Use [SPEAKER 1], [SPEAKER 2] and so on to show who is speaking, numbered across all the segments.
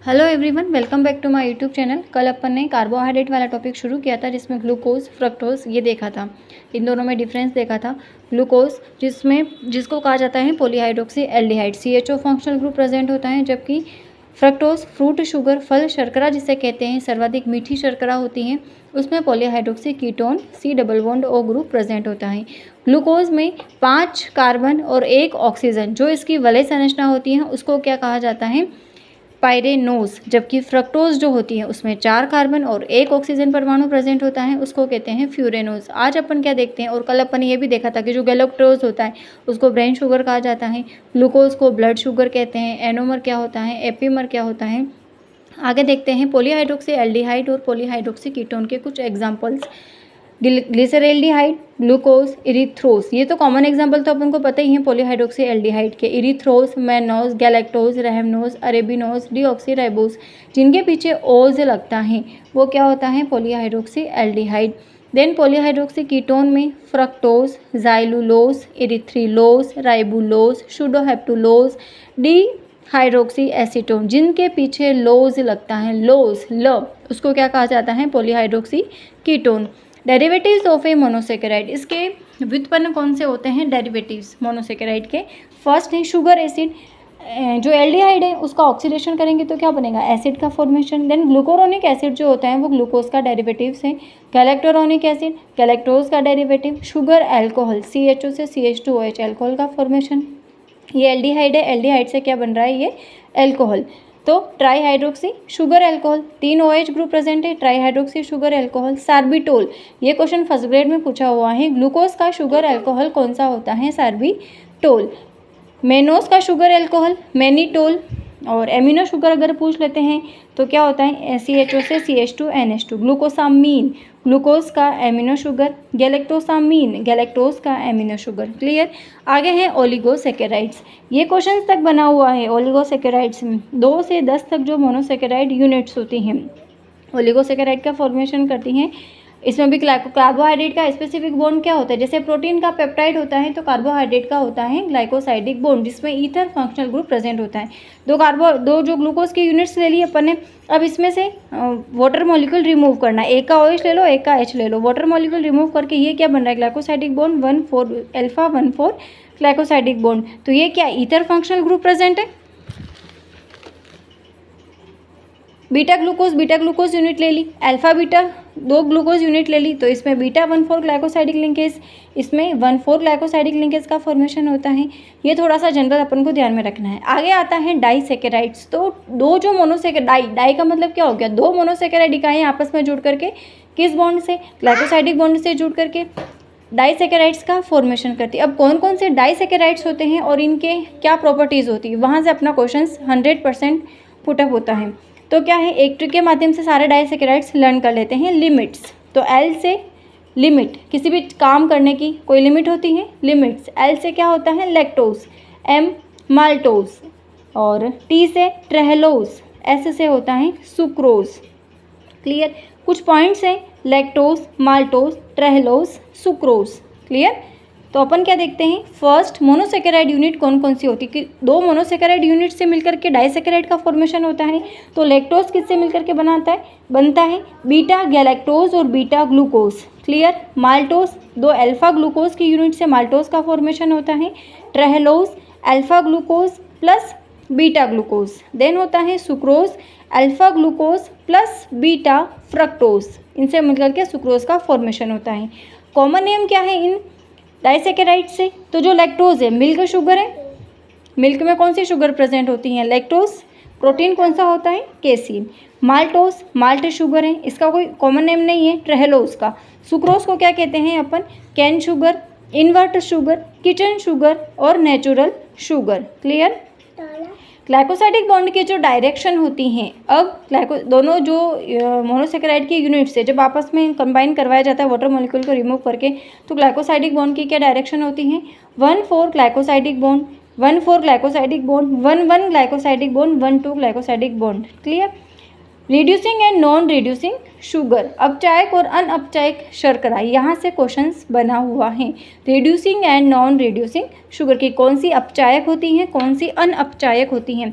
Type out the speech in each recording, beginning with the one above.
[SPEAKER 1] Hello everyone, welcome back to my YouTube channel. कल अपन ने कार्बोहाइड्रेट वाला टॉपिक शुरू किया था जिसमें ग्लूकोज फ्रक्टोज ये देखा था। इन दोनों में डिफरेंस देखा था। ग्लूकोज जिसको कहा जाता है polyhydroxy aldehyde, CHO functional group present होता है, जबकि फ्रक्टोज फ्रूट शुगर फल शर्करा जिसे कहते हैं, सर्वाधिक मीठी शर्करा होती है, उसमें polyhydroxy ketone C double bond O group present होता है। ग्लूकोज में 5 कार्बन और 1 ऑक्सीजन जो इसकी वलय संरचना होती है उसको क्या कहा जाता है, पायरेनोज, जबकि फ्रक्टोज जो होती है उसमें 4 कार्बन और 1 ऑक्सीजन परमाणु प्रेजेंट होता है, उसको कहते हैं फ्यूरेनोज। आज अपन क्या देखते हैं, और कल अपन ये भी देखा था कि जो गैलेक्टोज होता है उसको ब्रेन शुगर कहा जाता है, ग्लूकोज को ब्लड शुगर कहते हैं, एनोमर क्या होता है, एपीमर क्या होता है। आगे देखते हैं पॉलीहाइड्रोक्सी एल्डिहाइड और पॉलीहाइड्रोक्सी कीटोन के कुछ एग्जाम्पल्स। ग्लिसरैल्डिहाइड, ग्लूकोज, इरिथ्रोस, ये तो कॉमन एग्जांपल तो अपन को पता ही है पॉलीहाइड्रोक्सी एल्डिहाइड के। Erythrose, mannose, galactose, rhamnose, arabinose, deoxyribose, जिनके पीछे ओज लगता है वो क्या होता है, polyhydroxy aldehyde. Then polyhydroxy ketone में fructose, xylulose, erythrulose, ribulose, sedoheptulose, dihydroxyacetone, जिनके पीछे लोज लगता है, लोज ल, उसको क्या कहा जाता है, polyhydroxy ketone. Derivatives of A monosaccharide, इसके व्युत्पन्न कौन से होते हैं, डेरिवेटिव्स मोनोसेकेराइड के। फर्स्ट है शुगर एसिड, जो एल्डिहाइड है उसका ऑक्सीडेशन करेंगे तो क्या बनेगा, एसिड का फॉर्मेशन। देन ग्लूकोरोनिक एसिड जो होता है वो ग्लूकोज का डेरिवेटिव्स है। गैलेक्टोरोनिक एसिड गैलेक्टोज का डेरिवेटिव। शुगर एल्कोहल, CHO से CH2OH एल्कोहल का फॉर्मेशन। ये एल्डिहाइड है, एल्डिहाइड से क्या बन रहा है, ये एल्कोहल। तो trihydroxy sugar alcohol, 3 OH group present है, ट्राईहाइड्रोक्सी शुगर एल्कोहल। सार्बिटोल, ये क्वेश्चन फर्स्ट ग्रेड में पूछा हुआ है, ग्लूकोज का शुगर एल्कोहल कौन सा होता है, सार्बिटोल। मेनोज का शुगर एल्कोहल मैनिटोल। और एमिनो शुगर अगर पूछ लेते हैं तो क्या होता है, CHO से CH2NH2। ग्लूकोसामीन, ग्लूकोज का एमिनो शुगर। गैलेक्टोसामीन, गैलेक्टोज का एमिनो शुगर। क्लियर। आगे है ओलिगोसेकेराइड्स, ये क्वेश्चन तक बना हुआ है। ओलिगोसेकेराइड्स में 2 से 10 तक जो मोनोसेकेराइड यूनिट्स होती हैं ओलिगोसेकेराइड का फॉर्मेशन करती हैं। इसमें भी कार्बोहाइड्रेट का स्पेसिफिक बॉन्ड क्या होता है, जैसे प्रोटीन का पेप्टाइड होता है तो कार्बोहाइड्रेट का होता है ग्लाइकोसाइडिक बॉन्ड, जिसमें ईथर फंक्शनल ग्रुप प्रेजेंट होता है। दो जो ग्लूकोज की यूनिट्स ले ली अपन ने, अब इसमें से वाटर मॉलिक्यूल रिमूव करना है, एक का OH ले लो, एक का H ले लो। वाटर मॉलिक्यूल रिमूव करके ये क्या बन रहा है, glycosidic bond 1,4 alpha 1,4 glycosidic bond. तो ये क्या ईथर फंक्शनल ग्रुप प्रेजेंट है। बीटा ग्लूकोज यूनिट ले ली, अल्फा बीटा 2 ग्लूकोज यूनिट ले ली, तो इसमें बीटा 1,4 ग्लाइकोसाइडिक लिंकेज, इसमें 1,4 ग्लाइकोसाइडिक लिंकेज का फॉर्मेशन होता है। ये थोड़ा सा जनरल अपन को ध्यान में रखना है। आगे आता है डाइसेकेराइड्स, तो दो जो डाई का मतलब क्या हो गया, 2 मोनोसेकेराइड इकाइयाँ आपस में जुड़ करके किस बॉन्ड से, ग्लाइकोसाइडिक बॉन्ड से जुड़ करके डाइसेकेराइड्स का फॉर्मेशन करती है। अब कौन कौन से डाइसेकेराइड्स होते हैं और इनके क्या प्रॉपर्टीज़ होती है, वहाँ से अपना क्वेश्चन 100% पुटअप होता है। तो क्या है, एक ट्रिक के माध्यम से सारे डाइसेकेराइड्स लर्न कर लेते हैं। लिमिट्स, तो L से लिमिट, किसी भी काम करने की कोई लिमिट होती है, लिमिट्स। L से क्या होता है, लैक्टोज। M maltose. और T से ट्रेहलोज। S से होता है सुक्रोज। क्लियर। कुछ पॉइंट्स हैं, लैक्टोज, माल्टोज, ट्रेहलोज, सुक्रोज। क्लियर। तो अपन क्या देखते हैं, फर्स्ट मोनोसेकेराइड यूनिट कौन कौन सी होती है, कि 2 मोनोसेकेराइड यूनिट से मिलकर के डाइसेकेराइड का फॉर्मेशन होता है। तो लैक्टोज किससे मिलकर के बनता है बीटा गैलेक्टोज और beta glucose. Clear. Maltose 2 alpha glucose की यूनिट से माल्टोज का फॉर्मेशन होता है। Trehalose alpha glucose plus beta glucose. Then होता है sucrose alpha glucose plus beta fructose, इनसे मिलकर के सुक्रोज का फॉर्मेशन होता है। कॉमन नेम क्या है इन डाइसेकेराइड से, तो जो लैक्टोज है मिल्क शुगर है, मिल्क में कौन सी शुगर प्रेजेंट होती है, लैक्टोज। प्रोटीन कौन सा होता है, केसीन। माल्टोज माल्ट शुगर है, इसका कोई कॉमन नेम नहीं है, ट्रेहलोज का। सुक्रोज को क्या कहते हैं अपन, cane sugar, invert sugar, kitchen sugar और natural sugar. Clear. Glycosidic bond की जो डायरेक्शन होती हैं, अब दोनों जो मोनोसेकेराइड की यूनिट से जब आपस में कंबाइन करवाया जाता है वाटर मॉलिक्यूल को रिमूव करके, तो ग्लाइकोसाइडिक बॉन्ड की क्या डायरेक्शन होती है, 1,4 glycosidic bond, 1,4 glycosidic bond, 1,1 glycosidic bond, 1,2 glycosidic bond. Clear. Reducing and non reducing sugar, अपचायक और अनअपचायक शर्करा, यहाँ से क्वेश्चंस बना हुआ है। Reducing and non reducing sugar की कौन सी अपचायक होती हैं, कौन सी अनअपचायक होती हैं।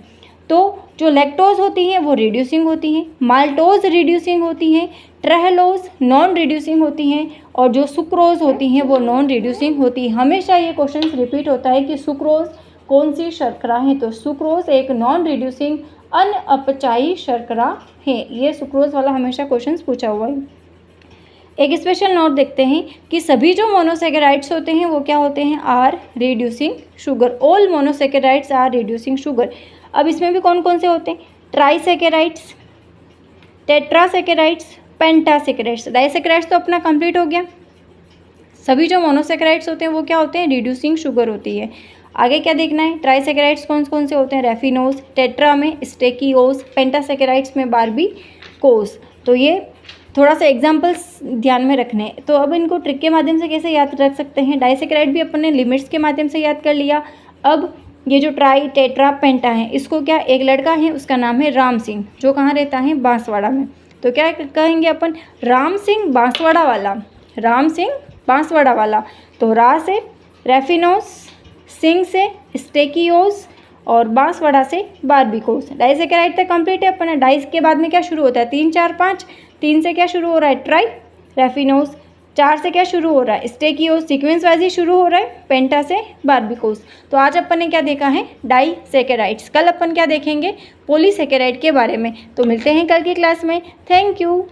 [SPEAKER 1] तो जो लैक्टोज होती हैं वो रिड्यूसिंग होती हैं, माल्टोज रिड्यूसिंग होती हैं, ट्रेहलोज नॉन रिड्यूसिंग होती हैं और जो सुक्रोज होती हैं वो नॉन रिड्यूसिंग होती है। हमेशा ये क्वेश्चन रिपीट होता है कि सुक्रोज कौन सी शर्करा है, तो सुक्रोज एक नॉन रिड्यूसिंग अनअपचायी शर्करा है। ये सुक्रोज वाला हमेशा क्वेश्चन पूछा हुआ है। एक स्पेशल नोट देखते हैं कि सभी जो मोनोसेकेराइड्स होते हैं वो क्या होते हैं, are reducing sugar. All monosaccharides are reducing sugar. अब इसमें भी कौन कौन से होते हैं, ट्राइसेकेराइड्स, टेट्रासेकेराइड्स, पेंटासेकेराइड्स। डाइसेकेराइड्स तो अपना कंप्लीट हो गया। सभी जो मोनोसेकेराइड्स होते हैं वो क्या होते हैं, रिड्यूसिंग शुगर होती है। आगे क्या देखना है, ट्राइसेकेराइड्स कौन कौन से होते हैं, रेफिनोज, टेट्रा में स्टेकियोज, पेंटासेकेराइड्स में बार्बिकोज। तो ये थोड़ा सा एग्जाम्पल्स ध्यान में रखने हैं। तो अब इनको ट्रिक के माध्यम से कैसे याद रख सकते हैं, डाइसेकेराइड भी अपन ने लिमिट्स के माध्यम से याद कर लिया। अब ये जो ट्राई टेट्रा पेंटा है, इसको क्या, एक लड़का है उसका नाम है राम सिंह, जो कहाँ रहता है, बांसवाड़ा में। तो क्या कहेंगे अपन, राम सिंह बांसवाड़ा वाला, राम सिंह बांसवाड़ा वाला। तो रा से रेफिनोज, सिंह से स्टेकियोज और बांसवाड़ा से बार्बिकोज। डाइसेकेराइड तक कंप्लीट है अपन। डाइस के बाद में क्या शुरू होता है, 3 4 5। 3 से क्या शुरू हो रहा है, ट्राई रेफिनोज। 4 से क्या शुरू हो रहा है, स्टेकियोज। सीक्वेंस वाइज ही शुरू हो रहा है, पेंटा से बार्बिकोज। तो आज अपन ने क्या देखा है, डाइसेकेराइड्स। कल अपन क्या देखेंगे, पॉलीसेकेराइड के बारे में। तो मिलते हैं कल की क्लास में। Thank you.